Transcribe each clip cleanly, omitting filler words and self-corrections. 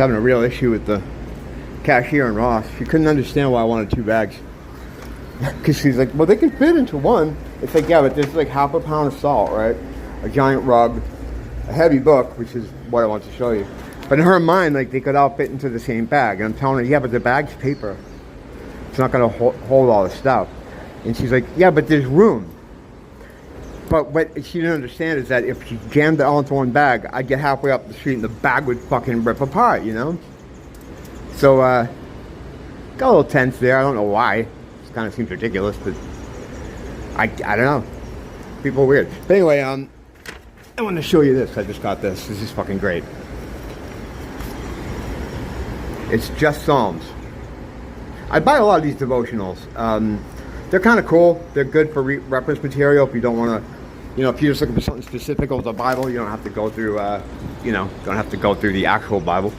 having a real issue with the cashier in Ross. She couldn't understand why I wanted 2 bags. Because she's like, well, they can fit into one. It's like, yeah, but there's like half a pound of salt, right? A giant rug, a heavy book, which is what I want to show you. But in her mind, like, they could all fit into the same bag. And I'm telling her, yeah, but the bag's paper. It's not going to hold all the stuff. And she's like, yeah, but there's room. But what she didn't understand is that if she jammed it all into one bag, I'd get halfway up the street and the bag would fucking rip apart, you know? So, got a little tense there. I don't know why. It kind of seems ridiculous, but I don't know. People are weird. But anyway, I want to show you this. I just got this. This is fucking great. It's just Psalms. I buy a lot of these devotionals. They're kind of cool. They're good for reference material if you don't want to, you know, if you're just looking for something specific with the Bible, you don't have to go through, don't have to go through the actual Bible.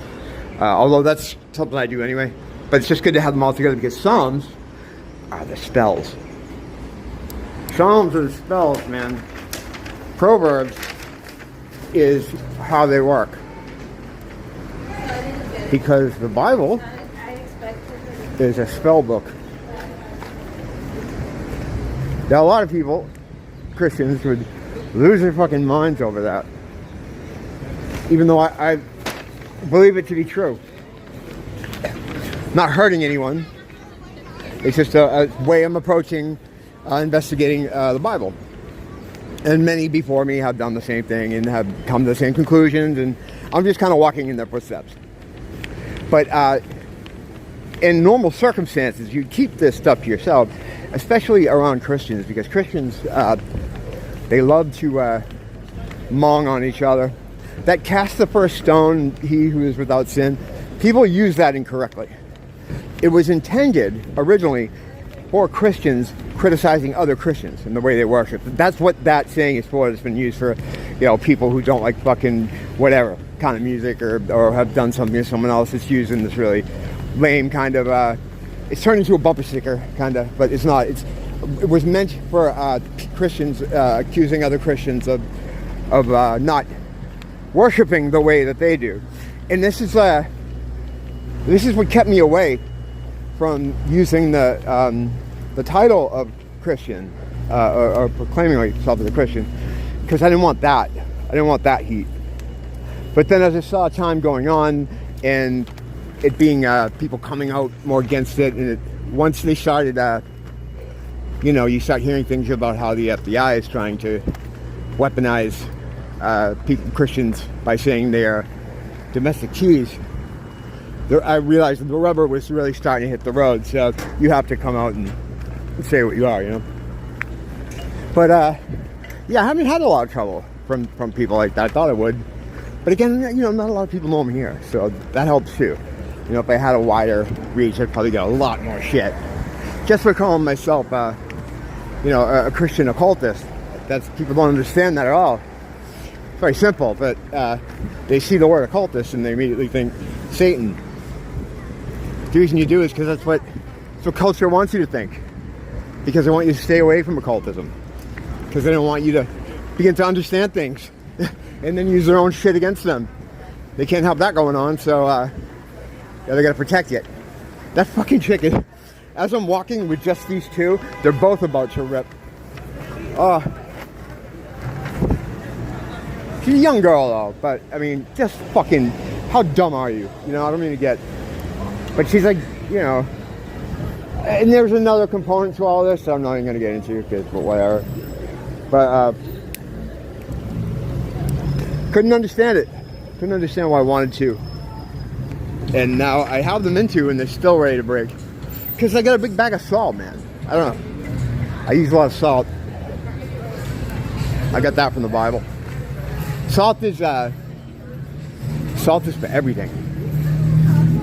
Although that's something I do anyway. But it's just good to have them all together because Psalms are the spells. Psalms are the spells, man. Proverbs is how they work. Because the Bible is a spell book. Now a lot of people, Christians, would lose their fucking minds over that. Even though I believe it to be true. Not hurting anyone. It's just a way I'm approaching investigating the Bible. And many before me have done the same thing and have come to the same conclusions, and I'm just kind of walking in their footsteps. But in normal circumstances, you keep this stuff to yourself, especially around Christians, because Christians, they love to mong on each other. That cast the first stone, he who is without sin. People use that incorrectly. It was intended originally for Christians criticizing other Christians and the way they worship. That's what that saying is for. It's been used for, you know, people who don't like fucking whatever kind of music or have done something to someone else. It's used in this really lame kind of, it's turned into a bumper sticker kind of, but it's not. It was meant for Christians accusing other Christians of not worshiping the way that they do. And this is what kept me away from using the title of Christian or proclaiming myself as a Christian, because I didn't want that. I didn't want that heat. But then as I saw time going on and it being people coming out more against it, and once they started, you start hearing things about how the FBI is trying to weaponize Christians by saying they're domestic cheese. I realized that the rubber was really starting to hit the road, so you have to come out and say what you are, you know. But yeah, I haven't had a lot of trouble from people like that. I thought I would, but again, not a lot of people know I'm here, so that helps too. If I had a wider reach, I'd probably get a lot more shit just for calling myself, a Christian occultist. People don't understand that at all. It's very simple, but they see the word occultist and they immediately think Satan. The reason you do is because that's what culture wants you to think. Because they want you to stay away from occultism. Because they don't want you to begin to understand things and then use their own shit against them. They can't have that going on, so they gotta protect it. That fucking chicken, as I'm walking with just these two, they're both about to rip. She's a young girl though, but I mean, just fucking, how dumb are you? I don't mean to get, but she's like, and there's another component to all this that I'm not even gonna get into, but whatever. But couldn't understand it. Couldn't understand why I wanted to. And now I have them into, and they're still ready to break. Because I got a big bag of salt, man. I don't know. I use a lot of salt. I got that from the Bible. Salt is for everything.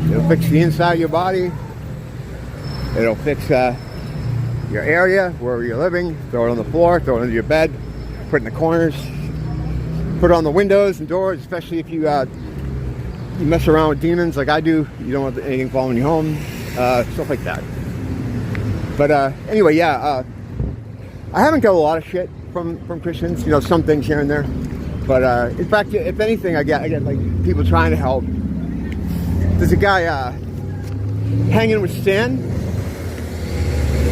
It'll fix the inside of your body. It'll fix your area, wherever you're living. Throw it on the floor, throw it under your bed, put it in the corners, put it on the windows and doors, especially if you mess around with demons like I do. You don't want anything following you home, stuff like that. But anyway, yeah, I haven't got a lot of shit from Christians, some things here and there. But in fact, if anything, I get like people trying to help. There's a guy hanging with Stan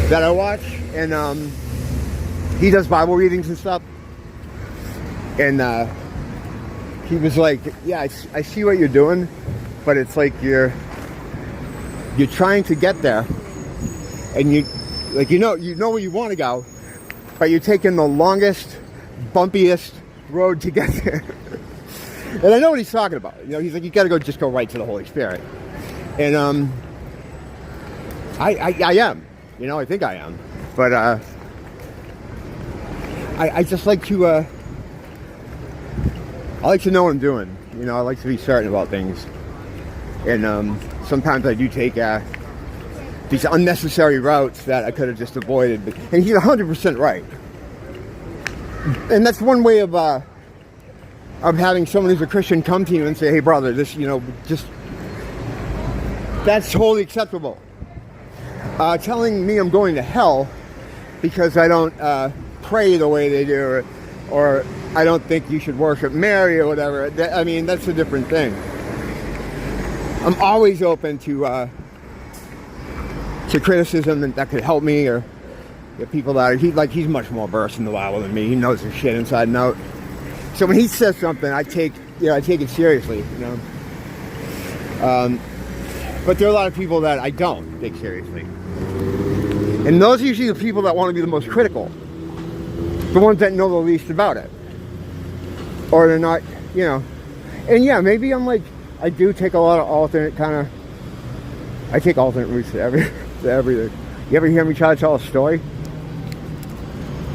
that I watch, and he does Bible readings and stuff. And he was like, yeah, I see what you're doing, but it's like you're trying to get there, and you know where you want to go, but you're taking the longest, bumpiest road to get there. And I know what he's talking about. You know, he's like, you got to just go right to the Holy Spirit. And I am. You know, I think I am. But I just like to I like to know what I'm doing. You know, I like to be certain about things. And sometimes I do take these unnecessary routes that I could have just avoided. And he's 100% right. And that's one way of having someone who's a Christian come to you and say, hey brother, this, you know, just, that's totally acceptable. Telling me I'm going to hell because I don't pray the way they do, or I don't think you should worship Mary or whatever, I mean, that's a different thing. I'm always open to criticism that could help me, or people that he's much more versed in the Bible than me. He knows his shit inside and out. So when he says something, I take it seriously, you know. But there are a lot of people that I don't take seriously. And those are usually the people that want to be the most critical. The ones that know the least about it. Or they're not, you know. And yeah, maybe I'm like, I do take a lot of alternate I take alternate routes to everything. You ever hear me try to tell a story?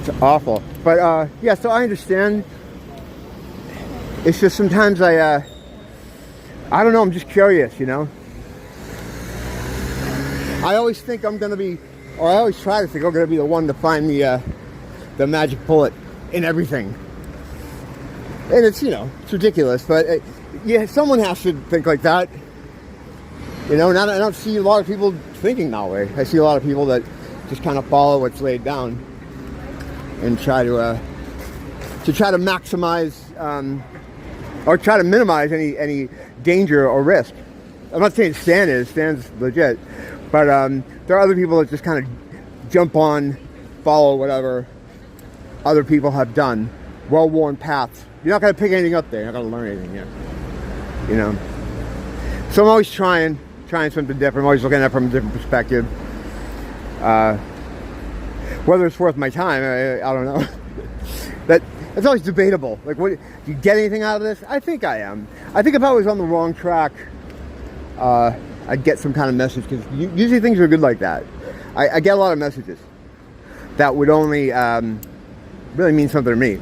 It's awful. But yeah, so I understand. It's just sometimes I don't know, I'm just curious, you know. I always think I'm going to be, or I always try to think I'm going to be the one to find the magic bullet in everything. And it's, you know, it's ridiculous, but yeah, someone has to think like that. You know, and I don't see a lot of people thinking that way. I see a lot of people that just kind of follow what's laid down and try to maximize or try to minimize any danger or risk. I'm not saying Stan's legit, but there are other people that just kind of jump on, follow whatever other people have done, well-worn paths. You're not going to pick anything up there. You're not going to learn anything here. You know? So I'm always trying something different. I'm always looking at it from a different perspective. Whether it's worth my time, I don't know. That's always debatable. Like, what, do you get anything out of this? I think I am. I think if I was on the wrong track, I'd get some kind of message, because usually things are good like that. I get a lot of messages that would only really mean something to me.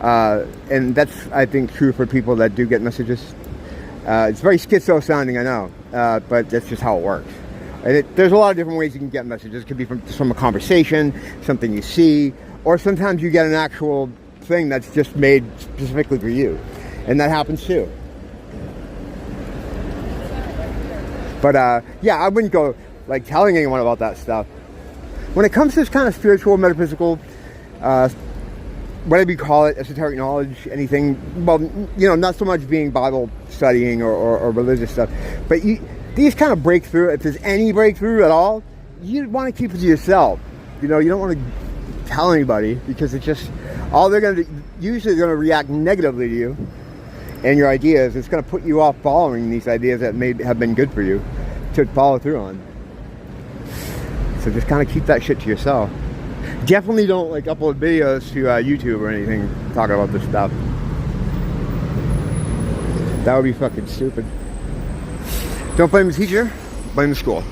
And that's, I think, true for people that do get messages. It's very schizo sounding, I know, but that's just how it works. And there's a lot of different ways you can get messages. It could be from a conversation, something you see, or sometimes you get an actual thing that's just made specifically for you. And that happens too. But yeah, I wouldn't go like telling anyone about that stuff. When it comes to this kind of spiritual, metaphysical, whatever you call it, esoteric knowledge, anything, well, you know, not so much being Bible studying or religious stuff, but these kind of breakthrough, if there's any breakthrough at all, you want to keep it to yourself. You know, you don't want to tell anybody, because it's just, all they're going to do, usually they're going to react negatively to you and your ideas. It's going to put you off following these ideas that may have been good for you to follow through on. So just kind of keep that shit to yourself. Definitely don't like upload videos to YouTube or anything talking about this stuff. That would be fucking stupid. Don't blame the teacher, blame the school.